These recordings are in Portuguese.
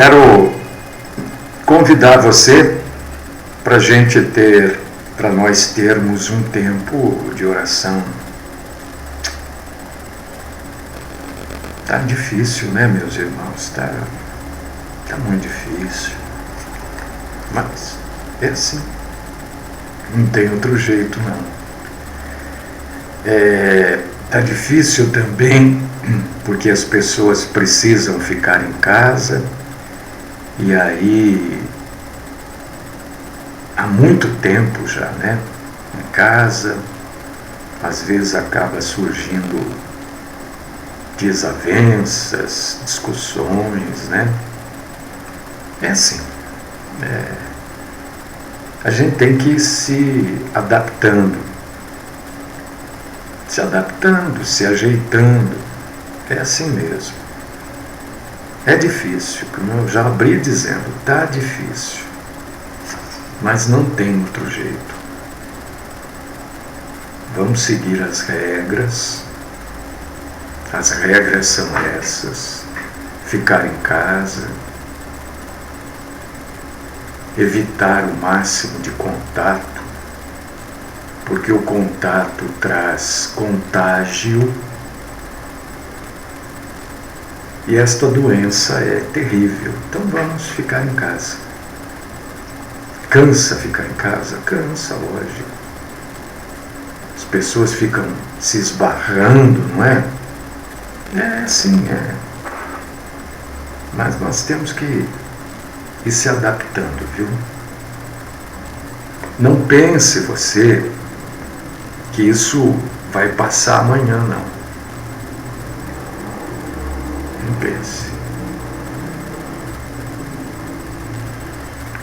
Quero convidar você para nós termos um tempo de oração. Tá difícil, né, meus irmãos? Tá muito difícil. Mas é assim. Não tem outro jeito, não. Tá difícil também porque as pessoas precisam ficar em casa. E aí, há muito tempo já, né? Em casa, às vezes acaba surgindo desavenças, discussões, né? É assim. A gente tem que ir se adaptando, se ajeitando. É assim mesmo. É difícil, como eu já abri dizendo, tá difícil. Mas não tem outro jeito. Vamos seguir as regras. As regras são essas. Ficar em casa. Evitar o máximo de contato. Porque o contato traz contágio. E esta doença é terrível. Então vamos ficar em casa. Cansa ficar em casa? Cansa, lógico. As pessoas ficam se esbarrando, não é? Sim, é. Mas nós temos que ir se adaptando, viu? Não pense você que isso vai passar amanhã, não. Não pense.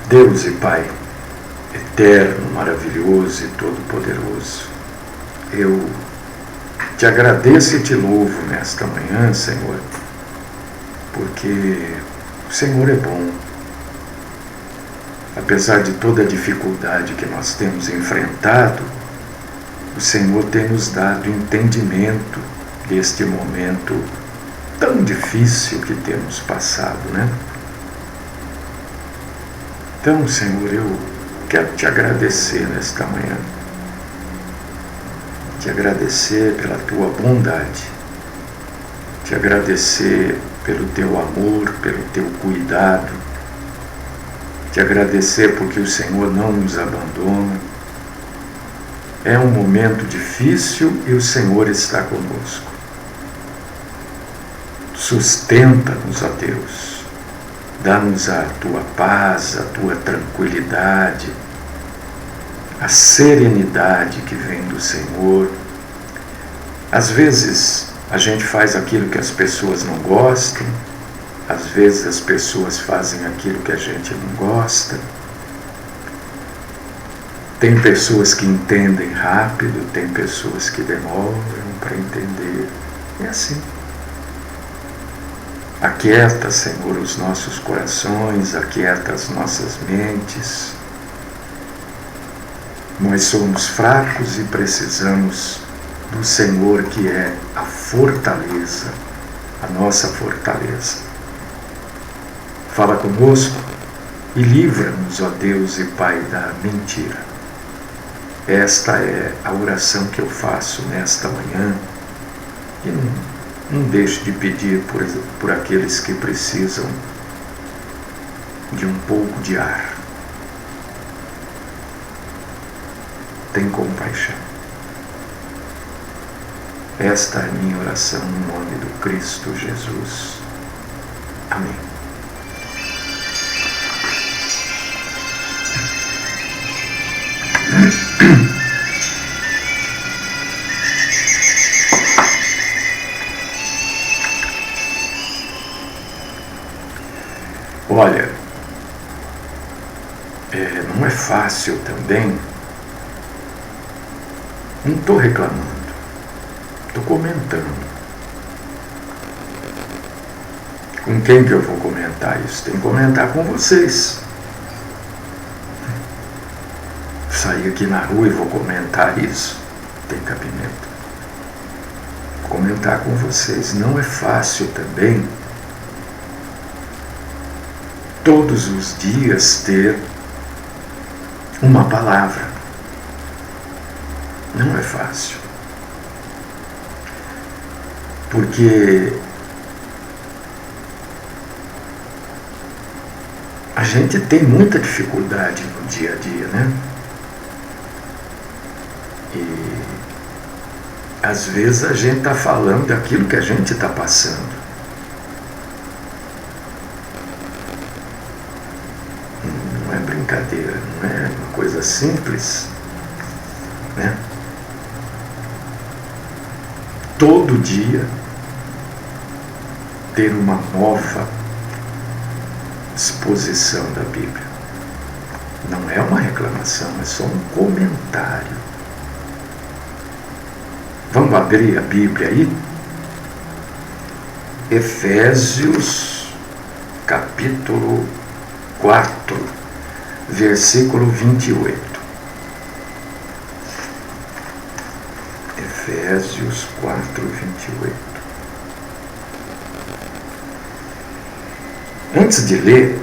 Deus e Pai, eterno, maravilhoso e todo-poderoso, eu te agradeço e te louvo nesta manhã, Senhor, porque o Senhor é bom. Apesar de toda a dificuldade que nós temos enfrentado, o Senhor tem nos dado entendimento deste momento tão difícil que temos passado, né? Então, Senhor, eu quero te agradecer nesta manhã. Te agradecer pela tua bondade. Te agradecer pelo teu amor, pelo teu cuidado. Te agradecer porque o Senhor não nos abandona. É um momento difícil e o Senhor está conosco. Sustenta-nos, ó Deus. Dá-nos a tua paz, a tua tranquilidade, a serenidade que vem do Senhor. Às vezes a gente faz aquilo que as pessoas não gostam, às vezes as pessoas fazem aquilo que a gente não gosta. Tem pessoas que entendem rápido, tem pessoas que demoram para entender. É assim. Aquieta, Senhor, os nossos corações, aquieta as nossas mentes. Nós somos fracos e precisamos do Senhor, que é a fortaleza, a nossa fortaleza. Fala conosco e livra-nos, ó Deus e Pai, da mentira. Esta é a oração que eu faço nesta manhã e não deixe de pedir por aqueles que precisam de um pouco de ar. Tem compaixão. Esta é a minha oração no nome do Cristo Jesus. Amém. Olha, não é fácil também. Não estou reclamando, estou comentando. Com quem que eu vou comentar isso? Tem que comentar com vocês. Sair aqui na rua e vou comentar isso? Tem cabimento. Vou comentar com vocês. Não é fácil também todos os dias ter uma palavra. Não é fácil. Porque a gente tem muita dificuldade no dia a dia, né? E às vezes a gente está falando daquilo que a gente está passando. Não é brincadeira, não é uma coisa simples, né? Todo dia ter uma nova exposição da Bíblia. Não é uma reclamação, é só um comentário. Vamos abrir a Bíblia aí? Efésios, capítulo 4, versículo 28. Efésios 4, 28. Antes de ler,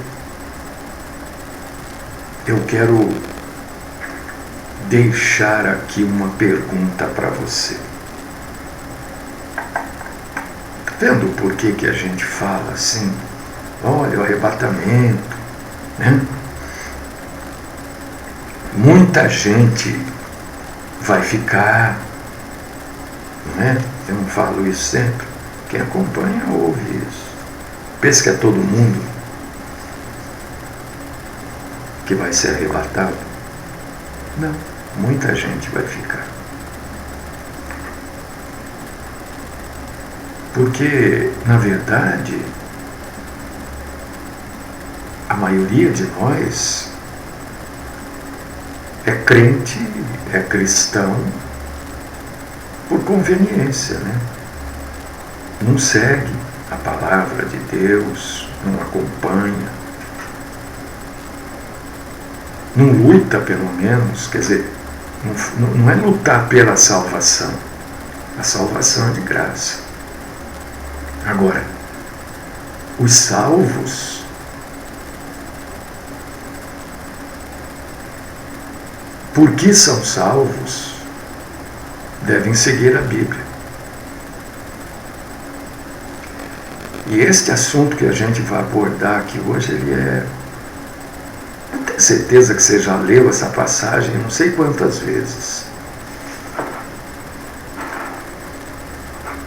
eu quero deixar aqui uma pergunta para você. Tá vendo por que a gente fala assim? Olha, o arrebatamento, né? Muita gente vai ficar, não é? Eu não falo isso sempre. Quem acompanha ouve isso. Pensa que é todo mundo que vai ser arrebatado? Não, muita gente vai ficar. Porque, na verdade, a maioria de nós é crente, é cristão por conveniência, né? Não segue a palavra de Deus, não acompanha, não luta pelo menos, quer dizer, não é lutar pela salvação, a salvação é de graça. Agora, os salvos, porque são salvos, devem seguir a Bíblia. E este assunto que a gente vai abordar aqui hoje, ele é... Eu tenho certeza que você já leu essa passagem não sei quantas vezes.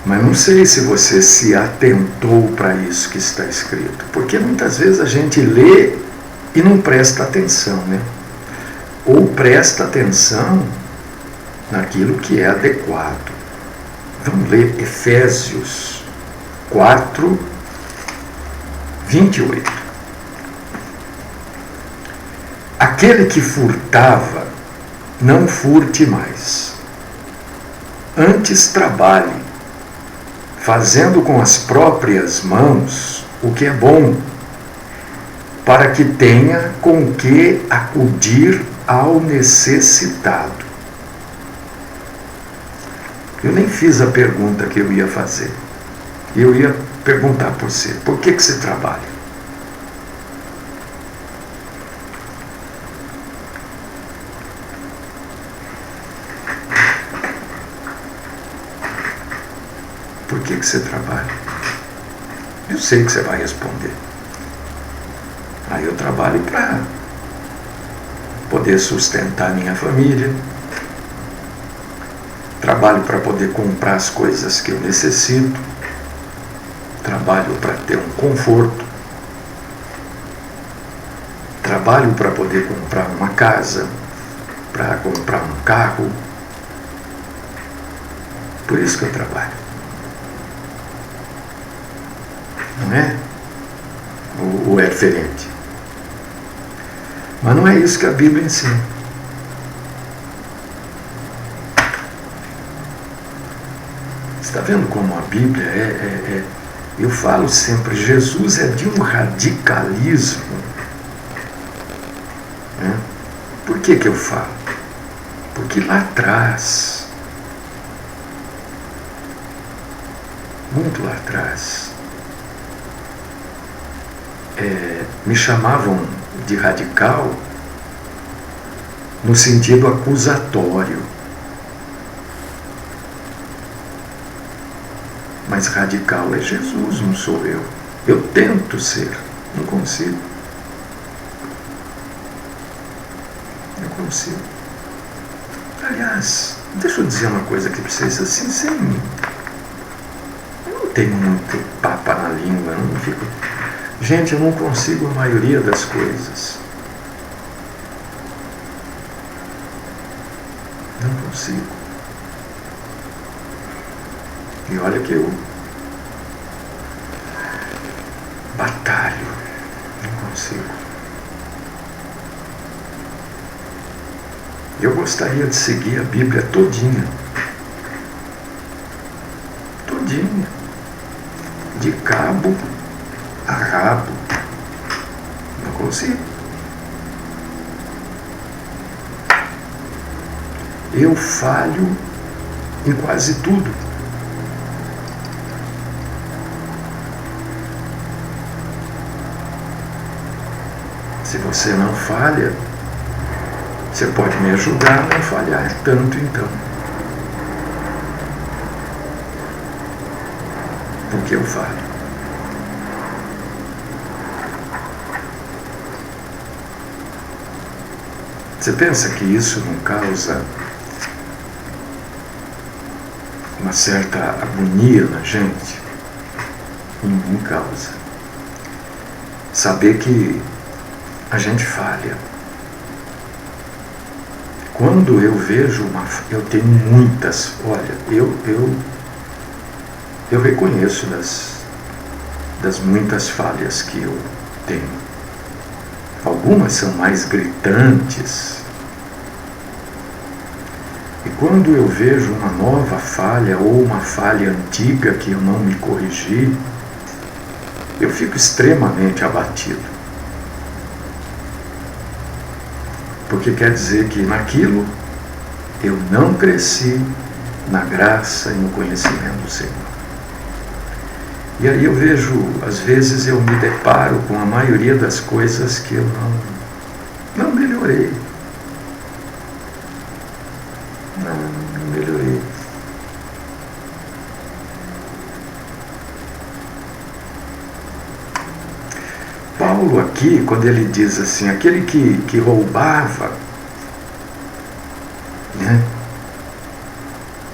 Mas não sei se você se atentou para isso que está escrito. Porque muitas vezes a gente lê e não presta atenção, né? Ou presta atenção naquilo que é adequado. Vamos ler Efésios 4, 28. Aquele que furtava, não furte mais. Antes trabalhe, fazendo com as próprias mãos o que é bom, para que tenha com que acudir ao necessitado. Eu nem fiz a pergunta que eu ia fazer. Eu ia perguntar por você, por que você trabalha? Por que você trabalha? Eu sei que você vai responder. Aí eu trabalho para poder sustentar minha família, trabalho para poder comprar as coisas que eu necessito, trabalho para ter um conforto, trabalho para poder comprar uma casa, para comprar um carro. Por isso que eu trabalho. Não é? Ou é diferente? Mas não é isso que a Bíblia ensina. Você está vendo como a Bíblia eu falo sempre, Jesus é de um radicalismo. Né? Por que eu falo? Porque lá atrás, muito lá atrás, me chamavam de radical no sentido acusatório. Mas radical é Jesus, não sou eu. Eu tento ser, não consigo. Não consigo. Aliás, deixa eu dizer uma coisa aqui para vocês, assim, sem... Eu não tenho muito papa na língua, eu não fico... Gente, eu não consigo a maioria das coisas. Não consigo. E olha que eu batalho. Não consigo. Eu gostaria de seguir a Bíblia todinha. Todinha. De cabo a rabo. Não consigo. Eu falho em quase tudo. Se você não falha, você pode me ajudar a não falhar tanto então. Porque eu falho. Você pensa que isso não causa uma certa agonia na gente? Não causa. Saber que a gente falha. Quando eu vejo eu tenho muitas, olha, eu reconheço das muitas falhas que eu tenho. Algumas são mais gritantes. E quando eu vejo uma nova falha ou uma falha antiga que eu não me corrigi, eu fico extremamente abatido. Porque quer dizer que naquilo eu não cresci na graça e no conhecimento do Senhor. E aí eu vejo, às vezes eu me deparo com a maioria das coisas que eu não melhorei. Não melhorei. Paulo aqui, quando ele diz assim, aquele que roubava, né?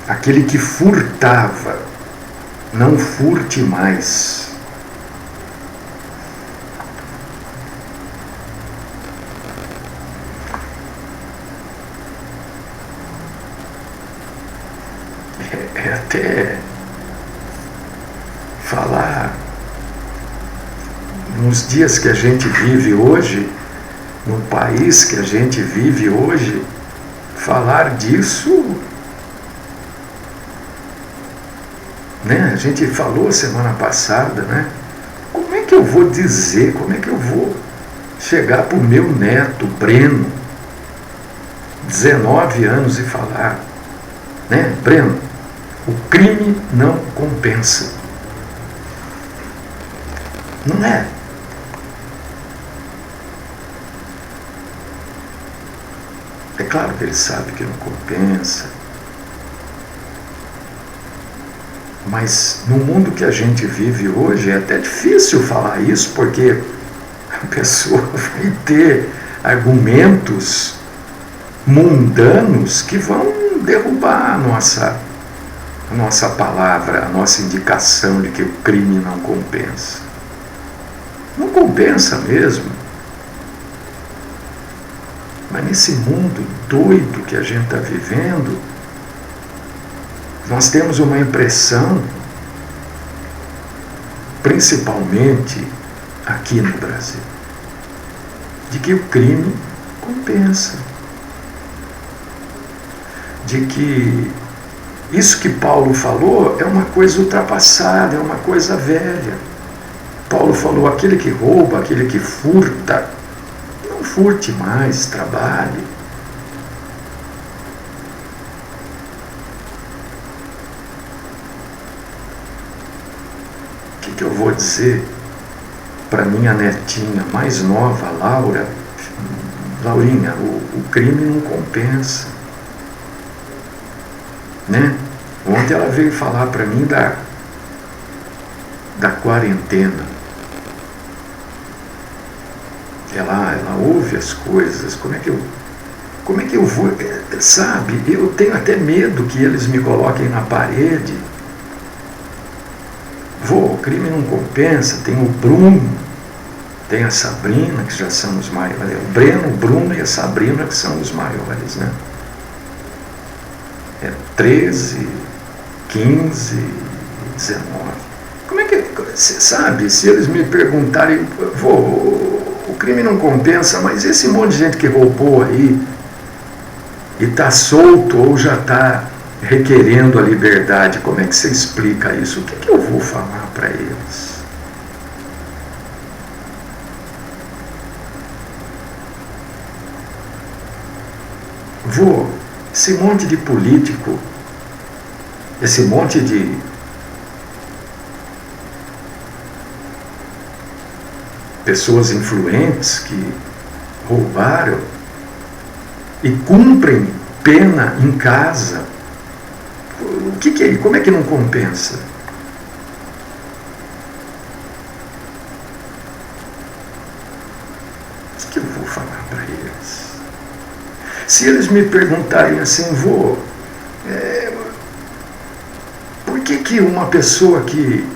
Aquele que furtava, não furte mais. É até falar nos dias que a gente vive hoje, no país que a gente vive hoje, falar disso, né? A gente falou semana passada, né? Como é que eu vou dizer, como é que eu vou chegar para o meu neto, Breno, 19 anos, e falar, né? Breno, o crime não compensa. Não é? É claro que ele sabe que não compensa. Mas no mundo que a gente vive hoje é até difícil falar isso, porque a pessoa vai ter argumentos mundanos que vão derrubar a nossa palavra, a nossa indicação de que o crime não compensa. Não compensa mesmo. Mas nesse mundo doido que a gente está vivendo, nós temos uma impressão, principalmente aqui no Brasil, de que o crime compensa. De que isso que Paulo falou é uma coisa ultrapassada, é uma coisa velha. Paulo falou, aquele que rouba, aquele que furta, não furte mais, trabalhe. O que eu vou dizer para minha netinha mais nova, Laura, Laurinha, o crime não compensa. Né? Ontem ela veio falar para mim da quarentena. Ela ouve as coisas. Como é que eu vou? Sabe, eu tenho até medo que eles me coloquem na parede. O crime não compensa. Tem o Bruno, tem a Sabrina, que já são os maiores. O Breno, o Bruno e a Sabrina, que são os maiores, né? 13, 15, 19. Como é que, sabe, se eles me perguntarem, o crime não compensa, mas esse monte de gente que roubou aí e está solto ou já está requerendo a liberdade, como é que você explica isso? O que eu vou falar para eles? Esse monte de político, esse monte de pessoas influentes que roubaram e cumprem pena em casa, o que é? Como é que não compensa? O que eu vou falar para eles? Se eles me perguntarem assim, por que uma pessoa que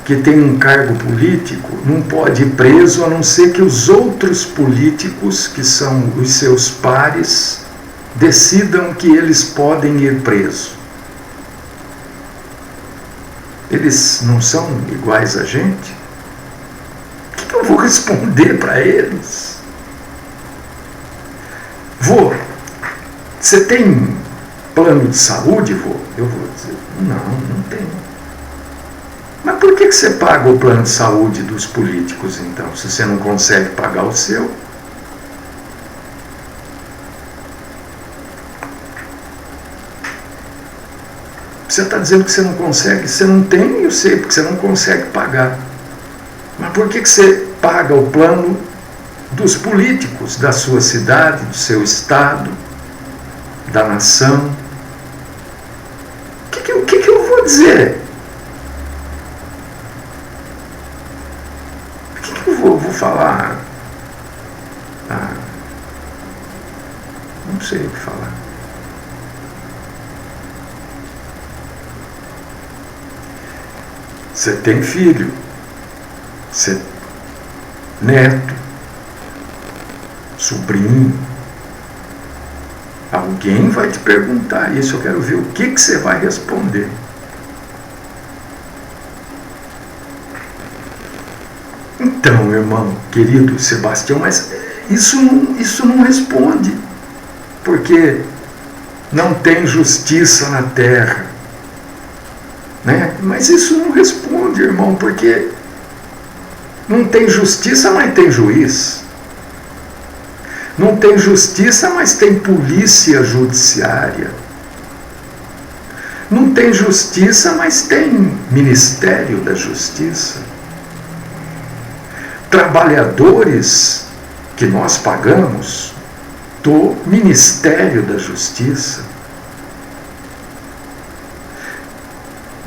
tem um cargo político não pode ir preso, a não ser que os outros políticos, que são os seus pares, decidam que eles podem ir presos? Eles não são iguais a gente? O que eu vou responder para eles? Você tem plano de saúde, Eu vou dizer, não tenho. Mas por que você paga o plano de saúde dos políticos, então, se você não consegue pagar o seu? Você está dizendo que você não consegue, você não tem, eu sei, porque você não consegue pagar. Mas por que você paga o plano dos políticos da sua cidade, do seu estado, da nação? O que eu vou dizer? O que eu vou falar? Não sei o que falar. Você tem filho, você neto, sobrinho. Alguém vai te perguntar isso, eu quero ver o que você vai responder. Então, meu irmão, querido Sebastião, mas isso não responde, porque não tem justiça na terra. Né? Mas isso não responde, irmão, porque não tem justiça, mas tem juiz. Não tem justiça, mas tem polícia judiciária. Não tem justiça, mas tem Ministério da Justiça. Trabalhadores que nós pagamos do Ministério da Justiça.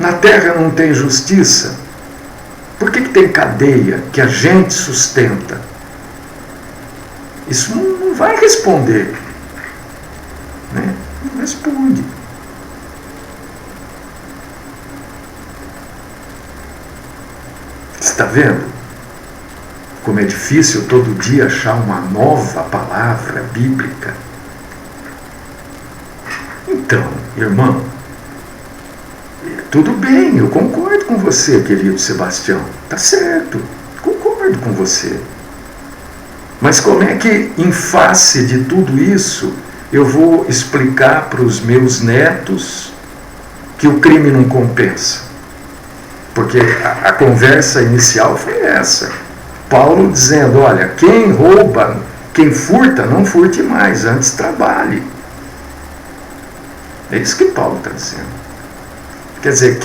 Na terra não tem justiça? Por que tem cadeia que a gente sustenta? Isso não vai responder. Né? Não responde. Você está vendo como é difícil todo dia achar uma nova palavra bíblica? Então, irmão, tudo bem, eu concordo com você, querido Sebastião. Tá certo, concordo com você. Mas como é que, em face de tudo isso, eu vou explicar para os meus netos que o crime não compensa? Porque a conversa inicial foi essa. Paulo dizendo, olha, quem rouba, quem furta, não furte mais, antes trabalhe. É isso que Paulo está dizendo. Quer dizer,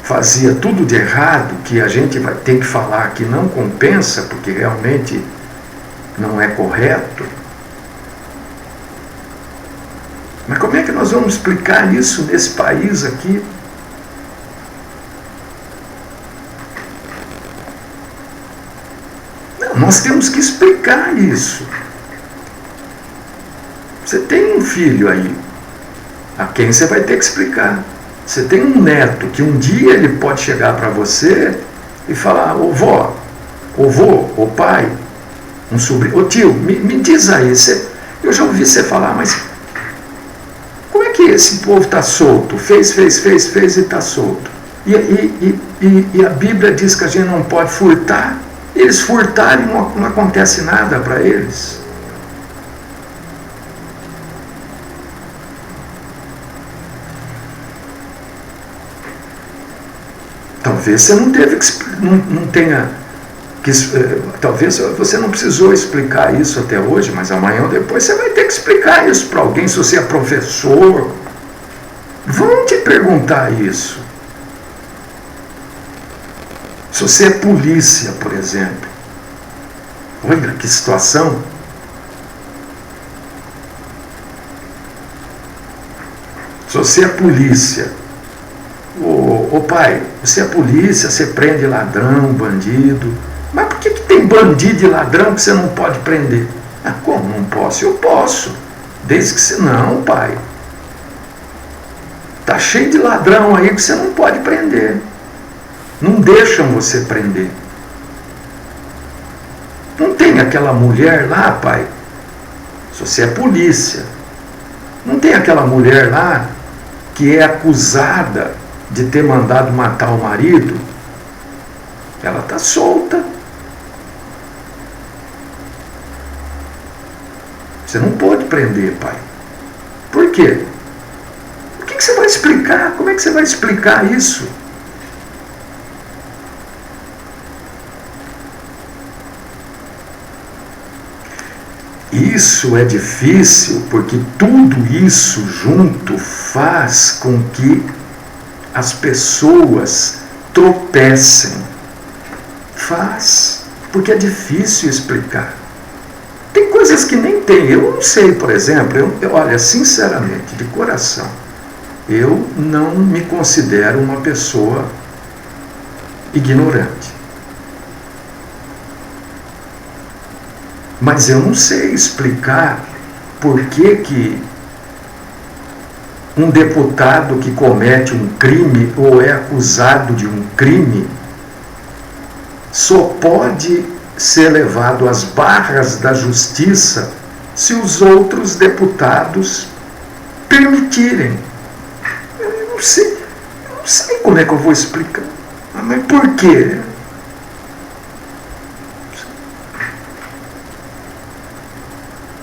fazia tudo de errado, que a gente vai ter que falar que não compensa, porque realmente não é correto. Mas como é que nós vamos explicar isso nesse país aqui? Não, nós temos que explicar isso. Você tem um filho aí, a quem você vai ter que explicar. Você tem um neto que um dia ele pode chegar para você e falar: ô vó, ô vô, ô pai, um sobrinho, ô tio, me diz aí, eu já ouvi você falar, mas como é que esse povo está solto? Fez e está solto. E a Bíblia diz que a gente não pode furtar. Eles furtarem, não acontece nada para eles. Talvez você não tenha talvez você não precisou explicar isso até hoje, mas amanhã ou depois você vai ter que explicar isso para alguém. Se você é professor, vão te perguntar isso. Se você é polícia, por exemplo, olha que situação. Se você é polícia, ô pai, você é polícia, você prende ladrão, bandido, mas por que tem bandido e ladrão que você não pode prender? Ah, como não posso? Eu posso, desde que você... Não, pai, tá cheio de ladrão aí que você não pode prender, não deixam você prender. Não tem aquela mulher lá, pai, se você é polícia, não tem aquela mulher lá que é acusada de ter mandado matar o marido? Ela está solta. Você não pode prender, pai. Por quê? O que você vai explicar? Como é que você vai explicar isso? Isso é difícil porque tudo isso junto faz com que as pessoas tropecem. Faz, porque é difícil explicar. Tem coisas que nem tem. Eu não sei, por exemplo, olha, sinceramente, de coração, eu não me considero uma pessoa ignorante. Mas eu não sei explicar por que um deputado que comete um crime ou é acusado de um crime só pode ser levado às barras da justiça se os outros deputados permitirem. Eu não sei como é que eu vou explicar. Mas por quê?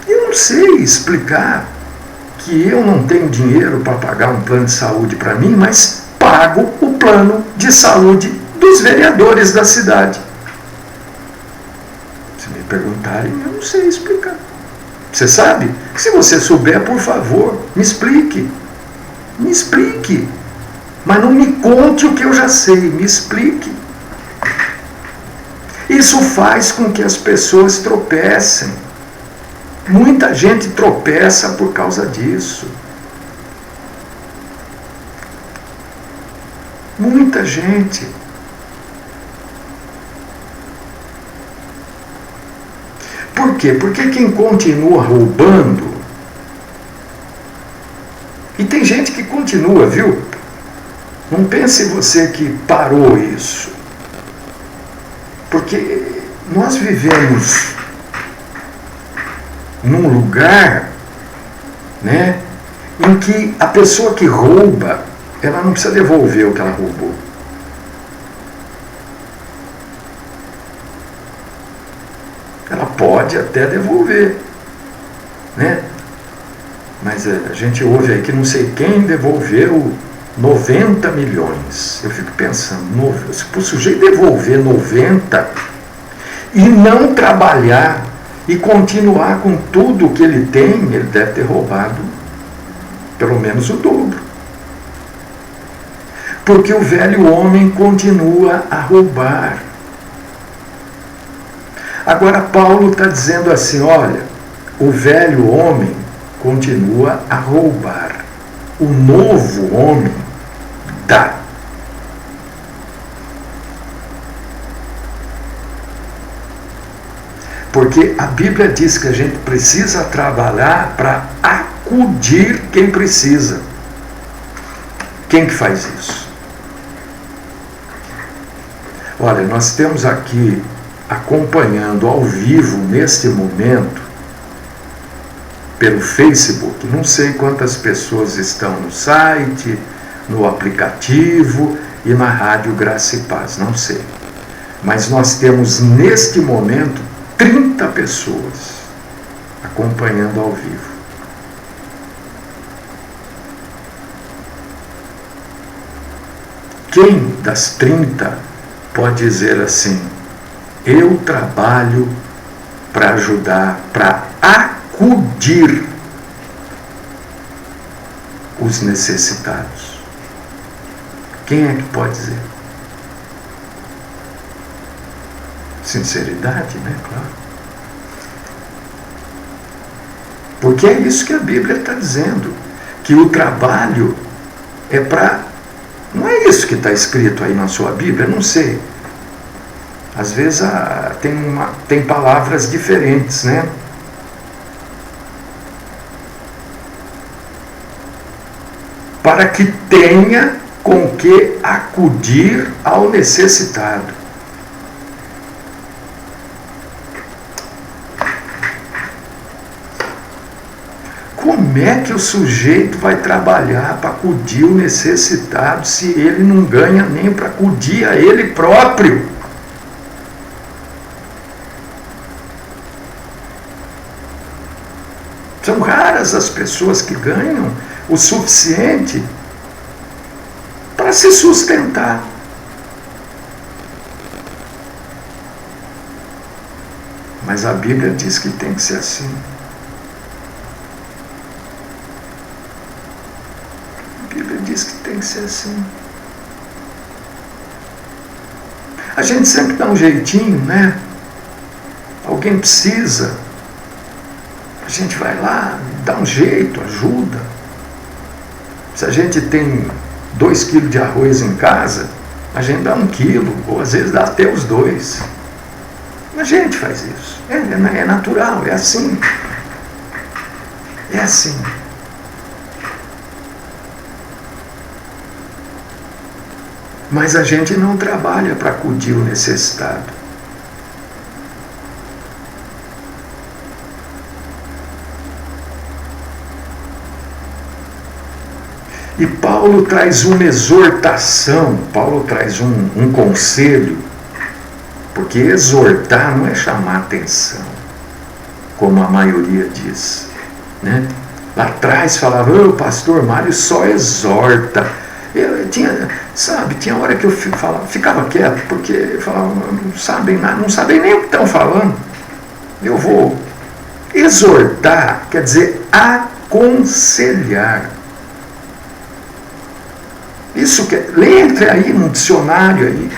Eu não sei explicar que eu não tenho dinheiro para pagar um plano de saúde para mim, mas pago o plano de saúde dos vereadores da cidade. Se me perguntarem, eu não sei explicar. Você sabe? Se você souber, por favor, me explique. Me explique. Mas não me conte o que eu já sei, me explique. Isso faz com que as pessoas tropecem. Muita gente tropeça por causa disso. Muita gente. Por quê? Porque quem continua roubando, e tem gente que continua, viu? Não pense você que parou isso. Porque nós vivemos num lugar, né, em que a pessoa que rouba, ela não precisa devolver o que ela roubou. Ela pode até devolver, né? Mas a gente ouve aí que não sei quem devolveu 90 milhões. Eu fico pensando, se o sujeito devolver 90 e não trabalhar e continuar com tudo que ele tem, ele deve ter roubado pelo menos o dobro. Porque o velho homem continua a roubar. Agora Paulo está dizendo assim, olha, o velho homem continua a roubar. O novo homem dá. Porque a Bíblia diz que a gente precisa trabalhar para acudir quem precisa. Quem que faz isso? Olha, nós temos aqui, acompanhando ao vivo neste momento, pelo Facebook, não sei quantas pessoas estão no site, no aplicativo e na Rádio Graça e Paz, não sei. Mas nós temos neste momento 30 pessoas acompanhando ao vivo. Quem das 30 pode dizer assim, eu trabalho para ajudar, para acudir os necessitados? Quem é que pode dizer? Sinceridade, né? Claro. Porque é isso que a Bíblia está dizendo, que o trabalho é para... Não é isso que está escrito aí na sua Bíblia? Não sei. Às vezes tem palavras diferentes, né? Para que tenha com que acudir ao necessitado. Como é que o sujeito vai trabalhar para acudir o necessitado se ele não ganha nem para acudir a ele próprio? São raras as pessoas que ganham o suficiente para se sustentar. Mas a Bíblia diz que tem que ser assim. A Bíblia diz que tem que ser assim. A gente sempre dá um jeitinho, né? Alguém precisa. A gente vai lá, dá um jeito, ajuda. Se a gente tem 2 quilos de arroz em casa, a gente dá 1 quilo, ou às vezes dá até os 2. A gente faz isso. É natural, é assim. É assim. Mas a gente não trabalha para acudir o necessitado. E Paulo traz uma exortação, Paulo traz um conselho, porque exortar não é chamar atenção, como a maioria diz, né? Lá atrás falava, o pastor Mário só exorta. Eu tinha hora que eu ficava quieto, porque eu falava, não sabem nada, não sabem nem o que estão falando. Eu vou exortar, quer dizer, aconselhar. Isso que entre aí no dicionário aí.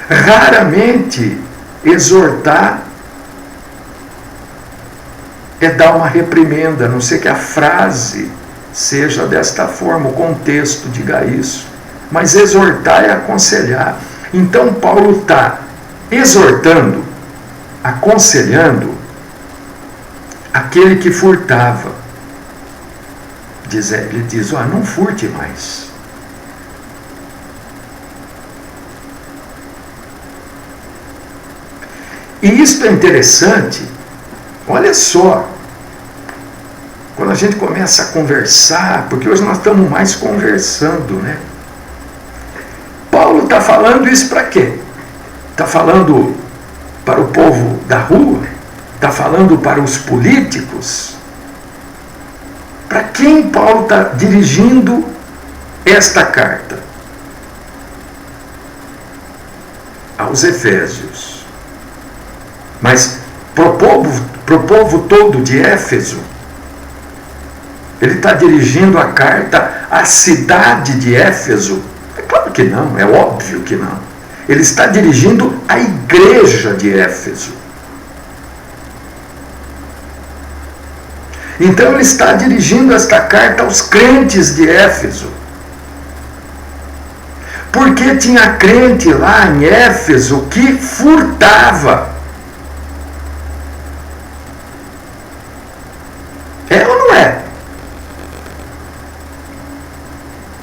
Raramente exortar é dar uma reprimenda, a não ser que a frase seja desta forma, o contexto diga isso. Mas exortar é aconselhar. Então Paulo está exortando, aconselhando aquele que furtava. Ele diz, não furte mais. E isso é interessante, olha só, quando a gente começa a conversar, porque hoje nós estamos mais conversando, né? Paulo está falando isso para quê? Está falando para o povo da rua? Está falando para os políticos? Para quem Paulo está dirigindo esta carta? Aos Efésios. Mas para o povo todo de Éfeso, ele está dirigindo a carta a cidade de Éfeso? É claro que não, é óbvio que não. Ele está dirigindo a igreja de Éfeso. Então ele está dirigindo esta carta aos crentes de Éfeso. Porque tinha crente lá em Éfeso que furtava. É ou não é?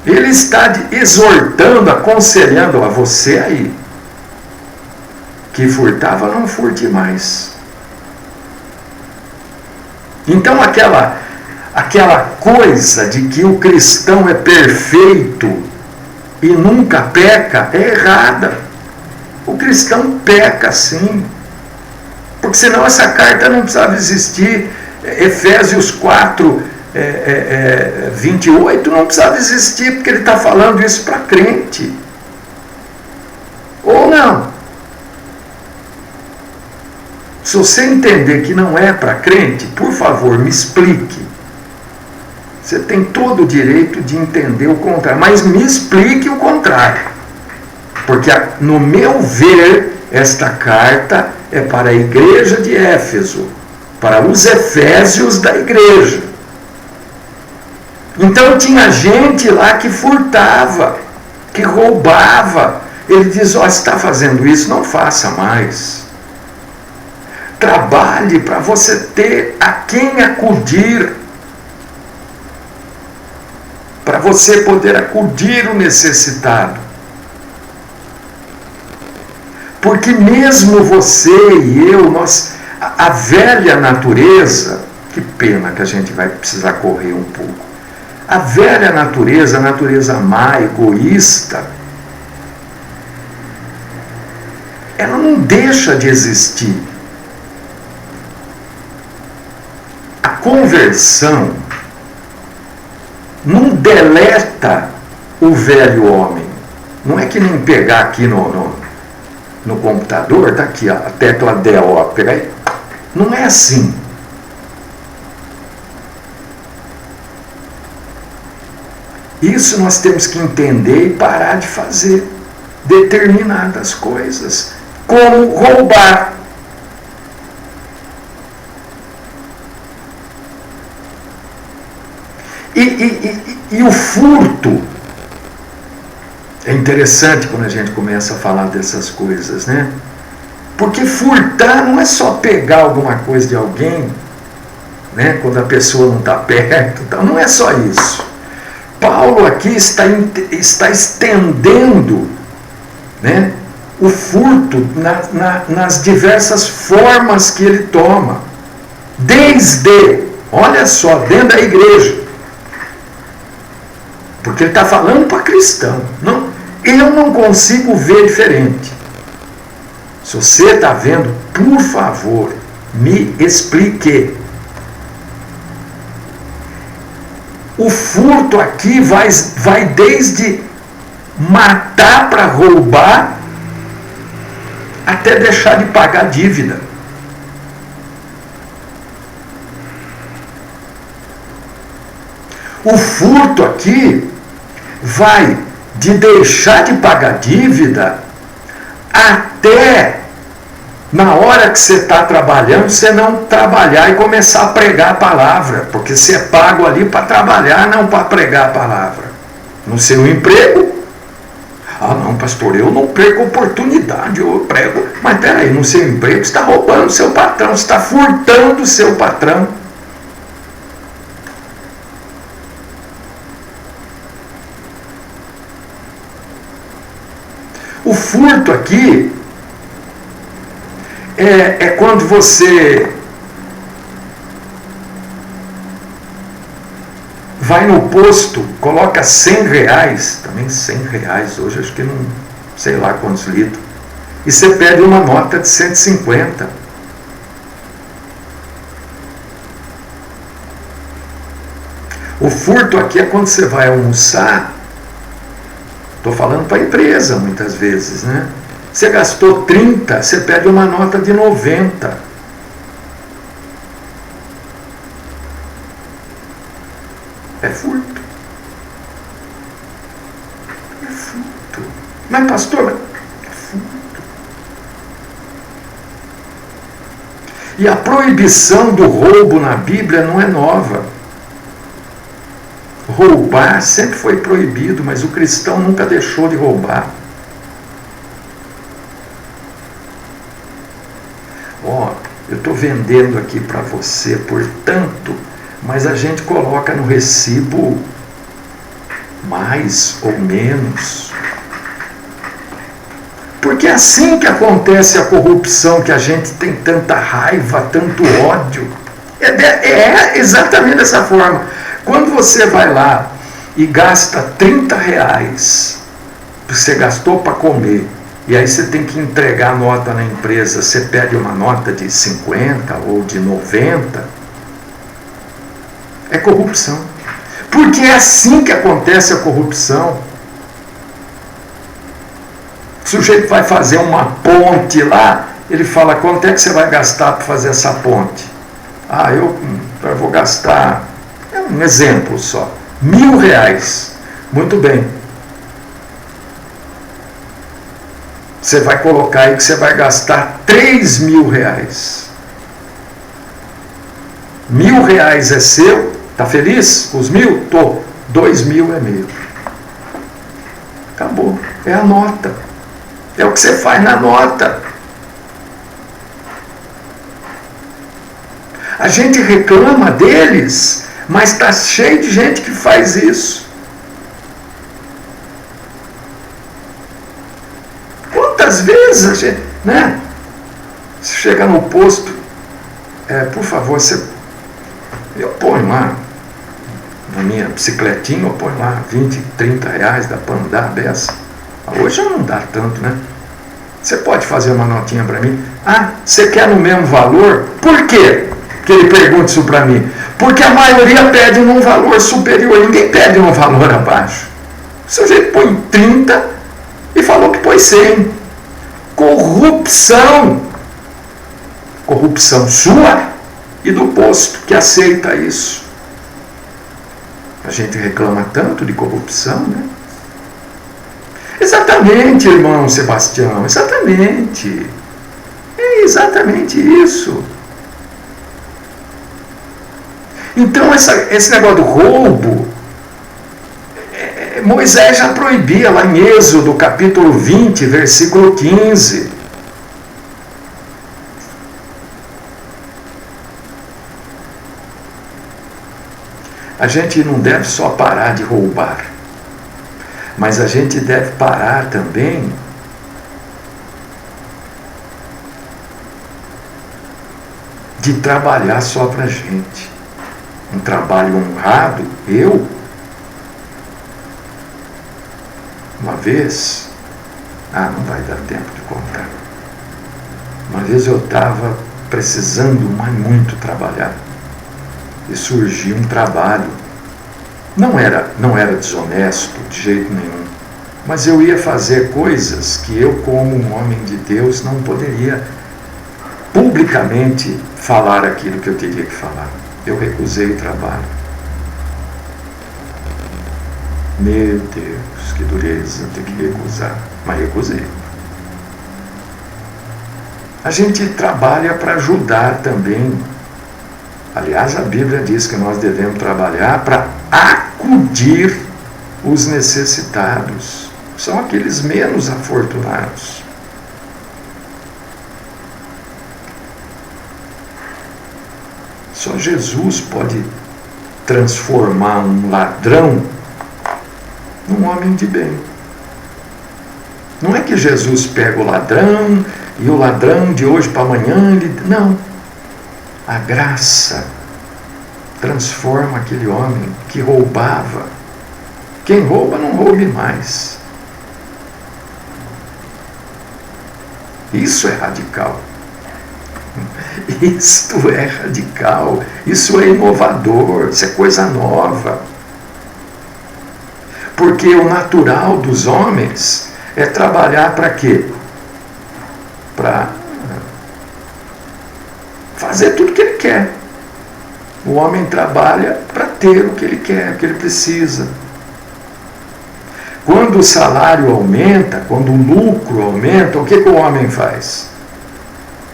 Ele está exortando, aconselhando a você aí, que furtava, não furte mais. Então aquela coisa de que o cristão é perfeito e nunca peca é errada. O cristão peca sim, porque senão essa carta não precisava existir. Efésios 4, 28 não precisava existir, porque ele está falando isso para crente. Ou não? Se você entender que não é para crente, por favor, me explique. Você tem todo o direito de entender o contrário, mas me explique o contrário. Porque, no meu ver, esta carta é para a igreja de Éfeso, para os efésios da igreja. Então tinha gente lá que furtava, que roubava. Ele diz, ó, você está fazendo isso, não faça mais. Trabalhe para você ter a quem acudir, para você poder acudir o necessitado. Porque mesmo você e eu, a velha natureza, que pena que a gente vai precisar correr um pouco, a velha natureza, a natureza má, egoísta, ela não deixa de existir. A conversão não deleta o velho homem. Não é que nem pegar aqui no computador, tá aqui, ó, a tecla DO, pegar aí. Não é assim. Isso nós temos que entender e parar de fazer determinadas coisas, como roubar. E o furto, é interessante quando a gente começa a falar dessas coisas, né? Porque furtar não é só pegar alguma coisa de alguém, né? Quando a pessoa não está perto, não é só isso. Paulo aqui está estendendo, né, o furto nas diversas formas que ele toma. Desde, olha só, dentro da igreja. Porque ele está falando para cristão. Eu não consigo ver diferente. Se você está vendo, por favor, me explique. O furto aqui vai desde matar para roubar até deixar de pagar dívida. O furto aqui vai de deixar de pagar dívida até na hora que você está trabalhando, você não trabalhar e começar a pregar a palavra, porque você é pago ali para trabalhar, não para pregar a palavra. No seu emprego, não, pastor, eu não perco oportunidade, eu prego. Mas peraí, no seu emprego você está roubando o seu patrão, você está furtando o seu patrão. O furto aqui é quando você vai no posto, coloca R$100, também R$100, hoje acho que não sei lá quantos litros, e você pede uma nota de 150. O furto aqui é quando você vai almoçar, estou falando para a empresa muitas vezes, né? Você gastou 30, você pede uma nota de 90. É furto. Mas pastor, e a proibição do roubo na Bíblia não é nova. Roubar sempre foi proibido, mas o cristão nunca deixou de roubar. Ó, eu estou vendendo aqui para você por tanto, mas a gente coloca no recibo mais ou menos. Porque é assim que acontece a corrupção, que a gente tem tanta raiva, tanto ódio. É exatamente dessa forma. Quando você vai lá e gasta 30 reais, você gastou para comer, e aí você tem que entregar a nota na empresa, você pede uma nota de 50 ou de 90, é corrupção. Porque é assim que acontece a corrupção. O sujeito vai fazer uma ponte lá, ele fala, quanto é que você vai gastar para fazer essa ponte? Ah, eu vou gastar, é um exemplo só, R$1.000. Muito bem. Você vai colocar aí que você vai gastar R$3.000. R$1.000 é seu, tá feliz? Os 1.000? Tô. 2.000 é meu. Acabou. É a nota. É o que você faz na nota. A gente reclama deles, mas está cheio de gente que faz isso. Quantas vezes a gente, né? Você chega no posto, por favor, eu ponho lá, na minha bicicletinha, eu ponho lá 20, 30 reais, dá para andar a beça. Hoje não dá tanto, né? Você pode fazer uma notinha para mim? Ah, você quer no mesmo valor? Por quê que ele pergunta isso para mim? Porque a maioria pede num valor superior, ninguém pede num valor abaixo. O sujeito põe 30 e falou que pôs 100. Corrupção. Corrupção sua e do posto que aceita isso. A gente reclama tanto de corrupção, né? Exatamente, irmão Sebastião, exatamente. É exatamente isso. Então, esse negócio do roubo, Moisés já proibia lá em Êxodo, capítulo 20, versículo 15. A gente não deve só parar de roubar, mas a gente deve parar também de trabalhar só para a gente. Um trabalho honrado. Uma vez, não vai dar tempo de contar. Uma vez eu estava precisando muito trabalhar e surgiu um trabalho. Não era desonesto de jeito nenhum, mas eu ia fazer coisas que eu, como um homem de Deus, não poderia publicamente falar aquilo que eu teria que falar. Eu recusei o trabalho. Meu Deus, que dureza ter que recusar, mas recusei. A gente trabalha para ajudar também. Aliás, a Bíblia diz que nós devemos trabalhar para acudir os necessitados. São aqueles menos afortunados. Só Jesus pode transformar um ladrão num homem de bem. Não é que Jesus pega o ladrão e o ladrão de hoje para amanhã, não. A graça transforma aquele homem que roubava. Quem rouba, não roube mais. Isso é radical. Isto é radical. Isso é inovador. Isso é coisa nova. Porque o natural dos homens é trabalhar para quê? Para fazer tudo que ele quer. O homem trabalha para ter o que ele quer, o que ele precisa. Quando o salário aumenta, quando o lucro aumenta, o que o homem faz?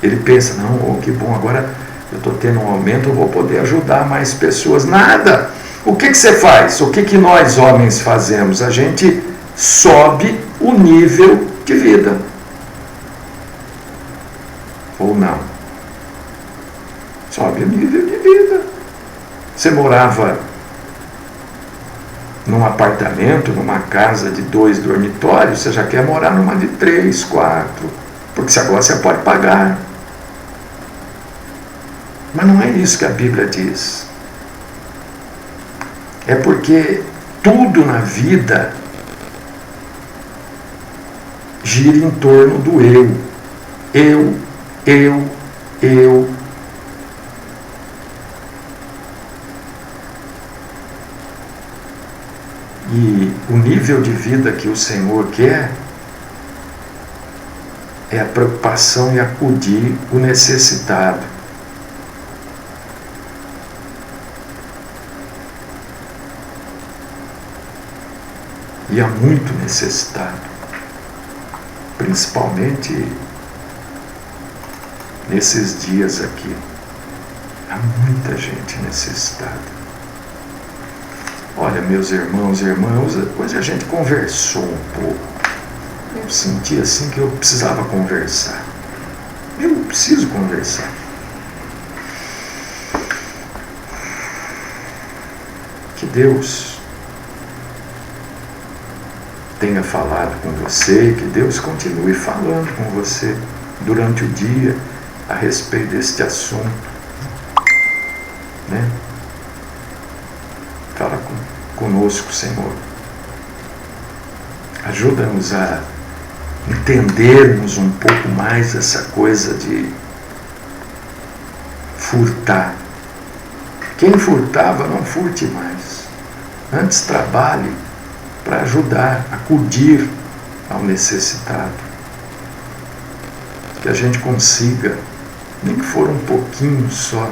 Ele pensa, não, que bom, agora eu estou tendo um aumento, eu vou poder ajudar mais pessoas. Nada! O que você faz? O que nós homens fazemos? A gente sobe o nível de vida. Ou não? Sobe o nível de vida. Você morava num apartamento, numa casa de 2 dormitórios, você já quer morar numa de 3, 4, porque agora você pode pagar. Mas não é isso que a Bíblia diz. É porque tudo na vida gira em torno do eu. Eu. E o nível de vida que o Senhor quer é a preocupação em acudir o necessitado. E há muito necessitado, principalmente nesses dias aqui. Há muita gente necessitada. Olha, meus irmãos e irmãs, hoje a gente conversou um pouco. Eu senti assim que eu precisava conversar. Eu preciso conversar. Que Deus tenha falado com você, que Deus continue falando com você durante o dia a respeito deste assunto, né? Fala conosco, Senhor. Ajuda-nos a entendermos um pouco mais essa coisa de furtar. Quem furtava, não furte mais. Antes trabalhe para ajudar, acudir ao necessitado. Que a gente consiga, nem que for um pouquinho só,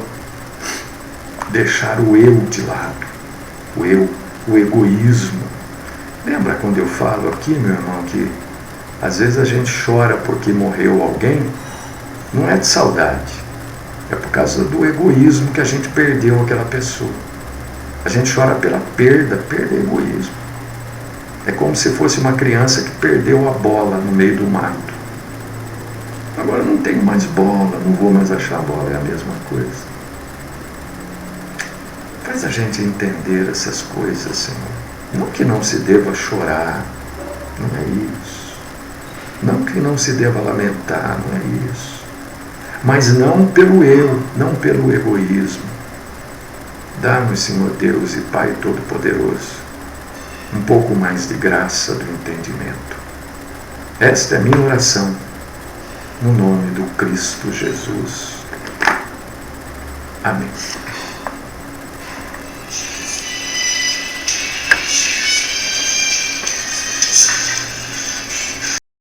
deixar o eu de lado. O eu, o egoísmo. Lembra quando eu falo aqui, meu irmão, que às vezes a gente chora porque morreu alguém? Não é de saudade, é por causa do egoísmo que a gente perdeu aquela pessoa. A gente chora pela perda é egoísmo. É como se fosse uma criança que perdeu a bola no meio do mato. Agora não tenho mais bola, não vou mais achar a bola, é a mesma coisa. Faz a gente entender essas coisas, Senhor. Não que não se deva chorar, não é isso. Não que não se deva lamentar, não é isso. Mas não pelo eu, não pelo egoísmo. Dá-nos, Senhor Deus e Pai Todo-Poderoso, um pouco mais de graça do entendimento. Esta é a minha oração, no nome do Cristo Jesus. Amém.